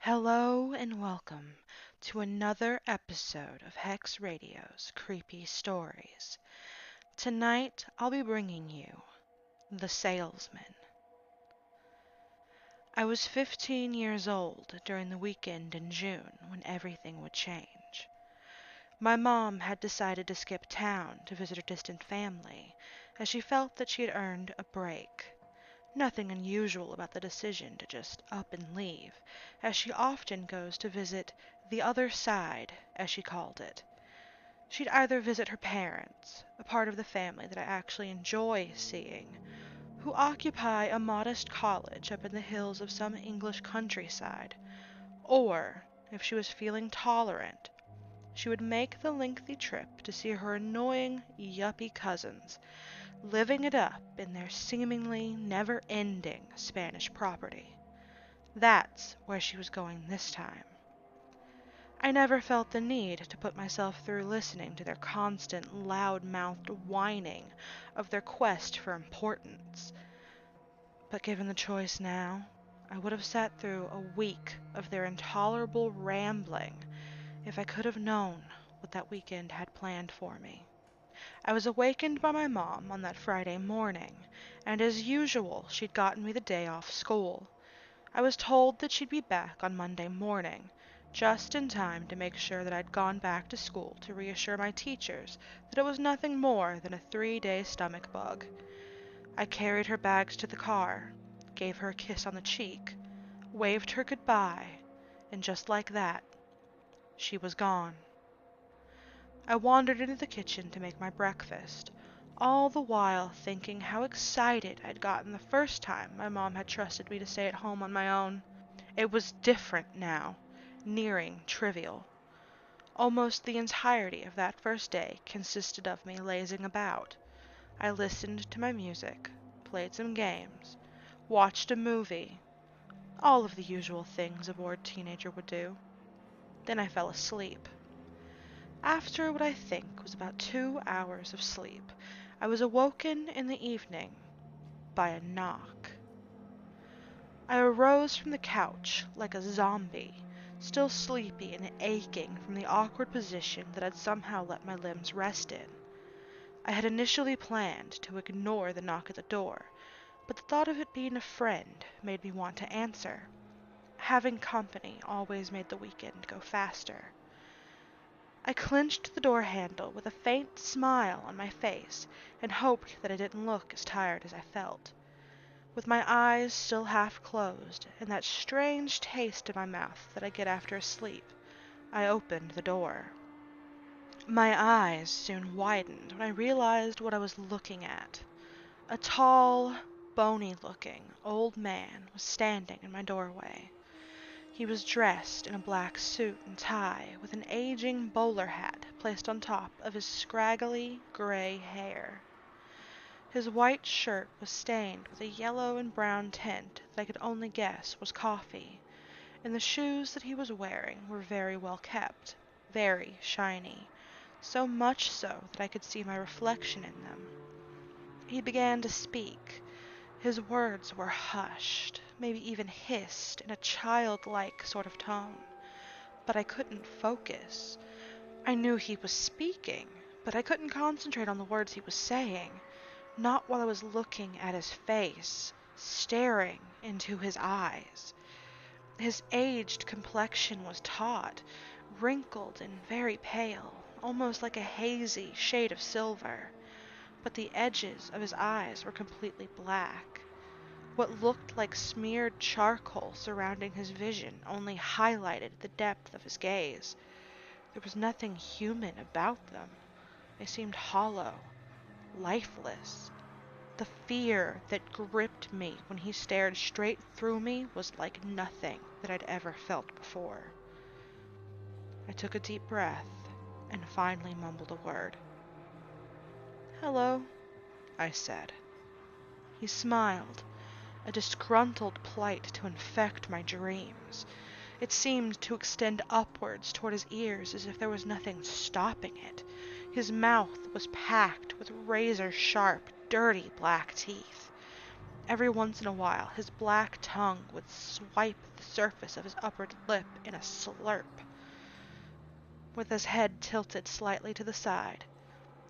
Hello and welcome to another episode of Hex Radio's Creepy Stories. Tonight I'll be bringing you The Salesman. I was 15 years old during the weekend in June when everything would change. My mom had decided to skip town to visit her distant family, as she felt that she had earned a break. Nothing unusual about the decision to just up and leave, as she often goes to visit the other side, as she called it. She'd either visit her parents, a part of the family that I actually enjoy seeing, who occupy a modest cottage up in the hills of some English countryside, or, if she was feeling tolerant, she would make the lengthy trip to see her annoying, yuppie cousins, living it up in their seemingly never-ending Spanish property. That's where she was going this time. I never felt the need to put myself through listening to their constant, loud-mouthed whining of their quest for importance. But given the choice now, I would have sat through a week of their intolerable rambling if I could have known what that weekend had planned for me. I was awakened by my mom on that Friday morning, and as usual she'd gotten me the day off school. I was told that she'd be back on Monday morning, just in time to make sure that I'd gone back to school to reassure my teachers that it was nothing more than a 3-day stomach bug. I carried her bags to the car, gave her a kiss on the cheek, waved her goodbye, and just like that, she was gone. I wandered into the kitchen to make my breakfast, all the while thinking how excited I'd gotten the first time my mom had trusted me to stay at home on my own. It was different now, nearing trivial. Almost the entirety of that first day consisted of me lazing about. I listened to my music, played some games, watched a movie, all of the usual things a bored teenager would do. Then I fell asleep. After what I think was about 2 hours of sleep, I was awoken in the evening by a knock. I arose from the couch like a zombie, still sleepy and aching from the awkward position that I'd somehow let my limbs rest in. I had initially planned to ignore the knock at the door, but the thought of it being a friend made me want to answer. Having company always made the weekend go faster. I clenched the door handle with a faint smile on my face and hoped that I didn't look as tired as I felt. With my eyes still half closed and that strange taste in my mouth that I get after a sleep, I opened the door. My eyes soon widened when I realized what I was looking at. A tall, bony-looking old man was standing in my doorway. He was dressed in a black suit and tie, with an aging bowler hat placed on top of his scraggly gray hair. His white shirt was stained with a yellow and brown tint that I could only guess was coffee, and the shoes that he was wearing were very well kept, very shiny, so much so that I could see my reflection in them. He began to speak. His words were hushed, maybe even hissed in a childlike sort of tone, but I couldn't focus. I knew he was speaking, but I couldn't concentrate on the words he was saying, not while I was looking at his face, staring into his eyes. His aged complexion was taut, wrinkled and very pale, almost like a hazy shade of silver, but the edges of his eyes were completely black. What looked like smeared charcoal surrounding his vision only highlighted the depth of his gaze. There was nothing human about them. They seemed hollow, lifeless. The fear that gripped me when he stared straight through me was like nothing that I'd ever felt before. I took a deep breath and finally mumbled a word. "Hello," I said. He smiled, a disgruntled plight to infect my dreams. It seemed to extend upwards toward his ears as if there was nothing stopping it. His mouth was packed with razor-sharp, dirty black teeth. Every once in a while, his black tongue would swipe the surface of his upper lip in a slurp. With his head tilted slightly to the side,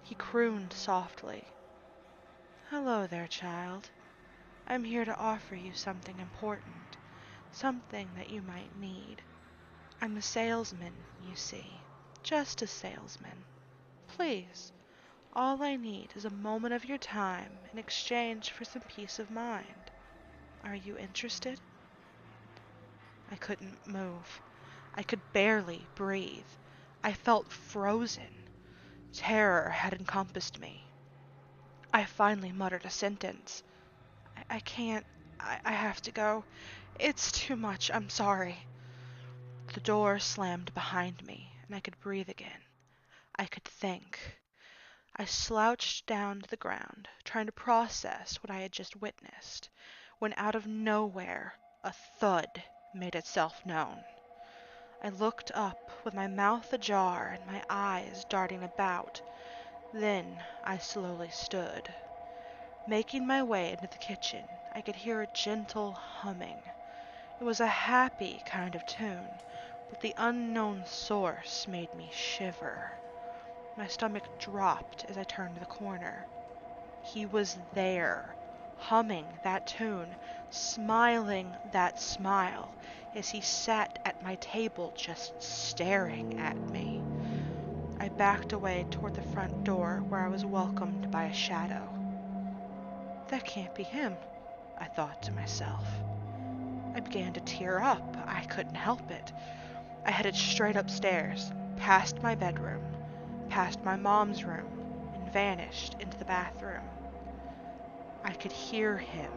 he crooned softly. "Hello there, child. I'm here to offer you something important, something that you might need. I'm a salesman, you see, just a salesman. Please, all I need is a moment of your time in exchange for some peace of mind. Are you interested?" I couldn't move. I could barely breathe. I felt frozen. Terror had encompassed me. I finally muttered a sentence. I can't. I have to go. It's too much. I'm sorry." The door slammed behind me, and I could breathe again. I could think. I slouched down to the ground, trying to process what I had just witnessed, when out of nowhere, a thud made itself known. I looked up with my mouth ajar and my eyes darting about. Then I slowly stood. Making my way into the kitchen, I could hear a gentle humming. It was a happy kind of tune, but the unknown source made me shiver. My stomach dropped as I turned the corner. He was there, humming that tune, smiling that smile, as he sat at my table just staring at me. I backed away toward the front door, where I was welcomed by a shadow. "That can't be him," I thought to myself. I began to tear up. I couldn't help it. I headed straight upstairs, past my bedroom, past my mom's room, and vanished into the bathroom. I could hear him.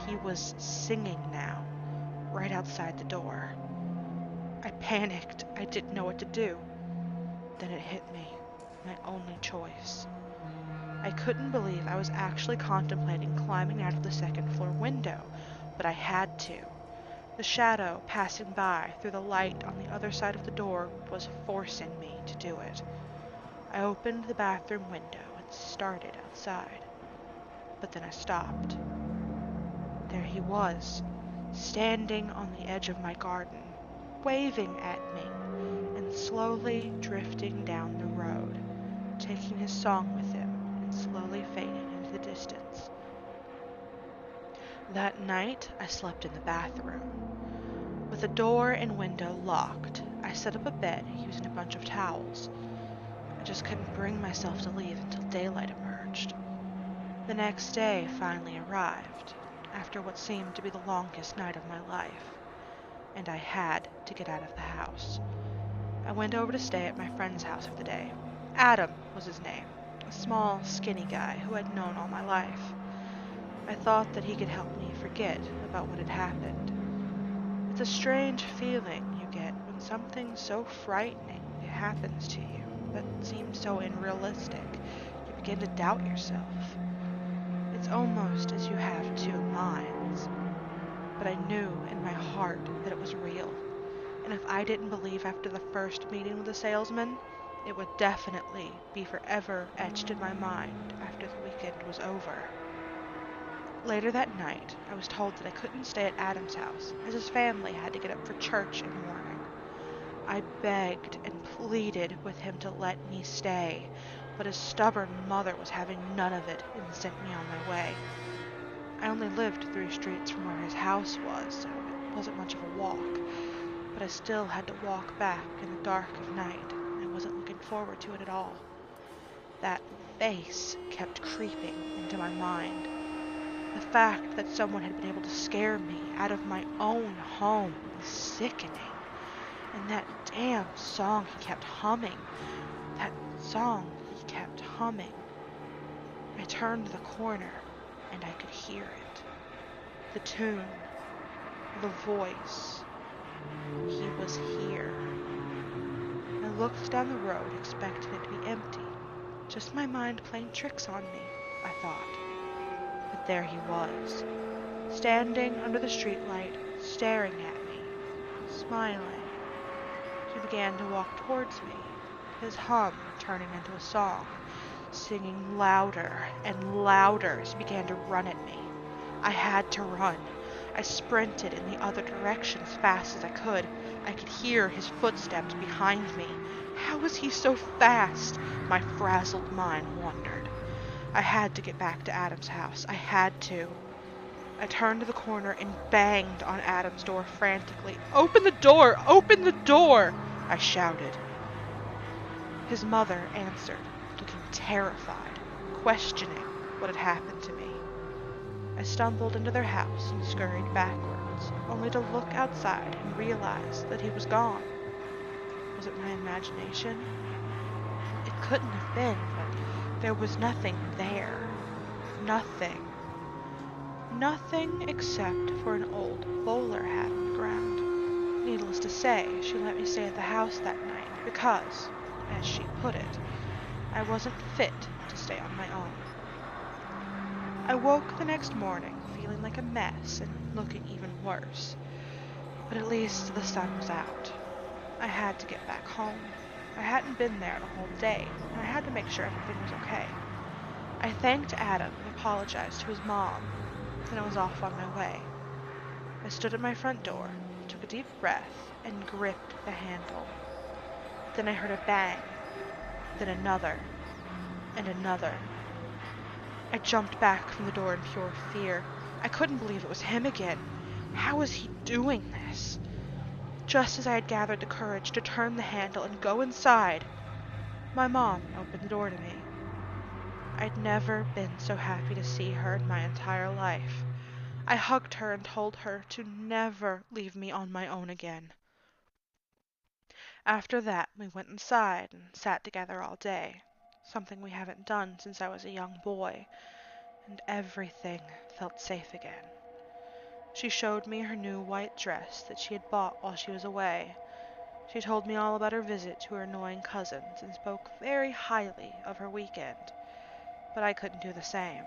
He was singing now, right outside the door. I panicked. I didn't know what to do. Then it hit me, my only choice. I couldn't believe I was actually contemplating climbing out of the second-floor window, but I had to. The shadow passing by through the light on the other side of the door was forcing me to do it. I opened the bathroom window and started outside. But then I stopped. There he was, standing on the edge of my garden, waving at me, and slowly drifting down the road, taking his song with him and slowly fading into the distance. That night, I slept in the bathroom. With the door and window locked, I set up a bed using a bunch of towels. I just couldn't bring myself to leave until daylight emerged. The next day finally arrived, after what seemed to be the longest night of my life, and I had to get out of the house. I went over to stay at my friend's house for the day. Adam was his name, a small, skinny guy who I'd known all my life. I thought that he could help me forget about what had happened. It's a strange feeling you get when something so frightening happens to you that seems so unrealistic. You begin to doubt yourself. It's almost as you have two minds. But I knew in my heart that it was real. And if I didn't believe after the first meeting with the salesman, it would definitely be forever etched in my mind after the weekend was over. Later that night, I was told that I couldn't stay at Adam's house, as his family had to get up for church in the morning. I begged and pleaded with him to let me stay, but his stubborn mother was having none of it and sent me on my way. I only lived 3 streets from where his house was, so it wasn't much of a walk, but I still had to walk back in the dark of night, and I wasn't looking forward to it at all. That face kept creeping into my mind. The fact that someone had been able to scare me out of my own home was sickening. And that damn song he kept humming. That song he kept humming. I turned the corner, and I could hear it. The tune. The voice. He was here. I looked down the road, expecting it to be empty. Just my mind playing tricks on me, I thought. But there he was, standing under the streetlight, staring at me, smiling. He began to walk towards me, his hum turning into a song, singing louder and louder as he began to run at me. I had to run. I sprinted in the other direction as fast as I could. I could hear his footsteps behind me. How was he so fast? My frazzled mind wondered. I had to get back to Adam's house. I had to. I turned the corner and banged on Adam's door frantically. "Open the door! Open the door!" I shouted. His mother answered, looking terrified, questioning what had happened to me. I stumbled into their house and scurried backwards, only to look outside and realize that he was gone. Was it my imagination? It couldn't have been, but there was nothing there. Nothing. Nothing except for an old bowler hat on the ground. Needless to say, she let me stay at the house that night because, as she put it, I wasn't fit to stay on my own. I woke the next morning feeling like a mess and looking even worse, but at least the sun was out. I had to get back home. I hadn't been there the whole day, and I had to make sure everything was okay. I thanked Adam and apologized to his mom, then I was off on my way. I stood at my front door, took a deep breath, and gripped the handle. Then I heard a bang, then another, and another. I jumped back from the door in pure fear. I couldn't believe it was him again. How was he doing this? Just as I had gathered the courage to turn the handle and go inside, my mom opened the door to me. I'd never been so happy to see her in my entire life. I hugged her and told her to never leave me on my own again. After that, we went inside and sat together all day, something we haven't done since I was a young boy, and everything felt safe again. She showed me her new white dress that she had bought while she was away. She told me all about her visit to her annoying cousins and spoke very highly of her weekend, but I couldn't do the same.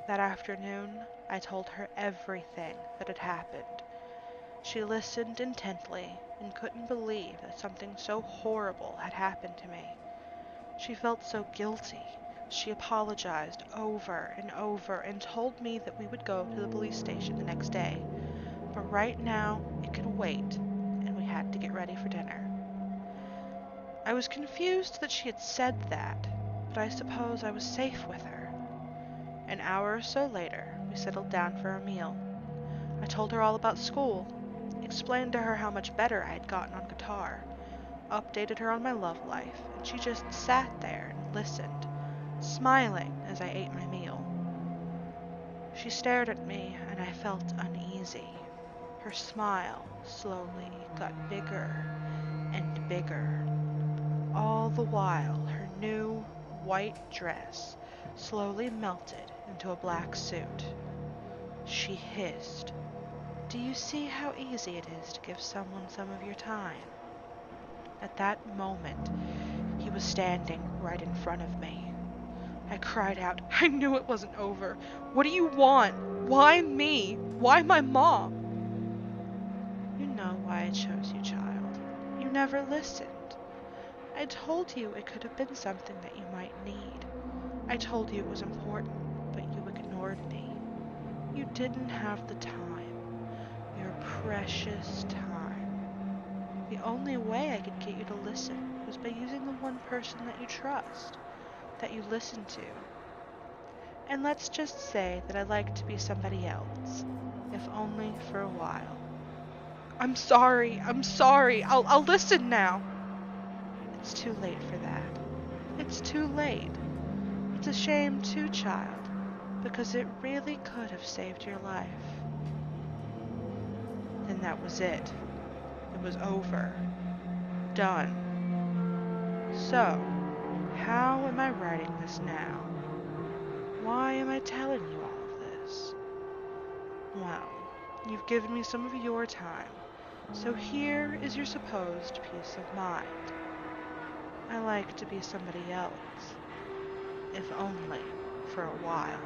That afternoon, I told her everything that had happened. She listened intently and couldn't believe that something so horrible had happened to me. She felt so guilty. She apologized over and over and told me that we would go to the police station the next day. But right now, it could wait, and we had to get ready for dinner. I was confused that she had said that, but I suppose I was safe with her. An hour or so later, we settled down for a meal. I told her all about school, explained to her how much better I had gotten on guitar, updated her on my love life, and she just sat there and listened, smiling as I ate my meal. She stared at me, and I felt uneasy. Her smile slowly got bigger and bigger. All the while, her new white dress slowly melted into a black suit. She hissed, "Do you see how easy it is to give someone some of your time?" At that moment, he was standing right in front of me. I cried out, "I knew it wasn't over. What do you want? Why me? Why my mom?" "You know why I chose you, child. You never listened. I told you it could have been something that you might need. I told you it was important, but you ignored me. You didn't have the time. Your precious time. The only way I could get you to listen was by using the one person that you trust, that you listen to. And let's just say that I'd like to be somebody else, if only for a while." I'm sorry. I'll listen now." "It's too late for that. It's too late. It's a shame too, child, because it really could have saved your life." Then that was it. It was over. Done. So, how am I writing this now? Why am I telling you all of this? Well, you've given me some of your time, so here is your supposed peace of mind. I like to be somebody else, if only for a while.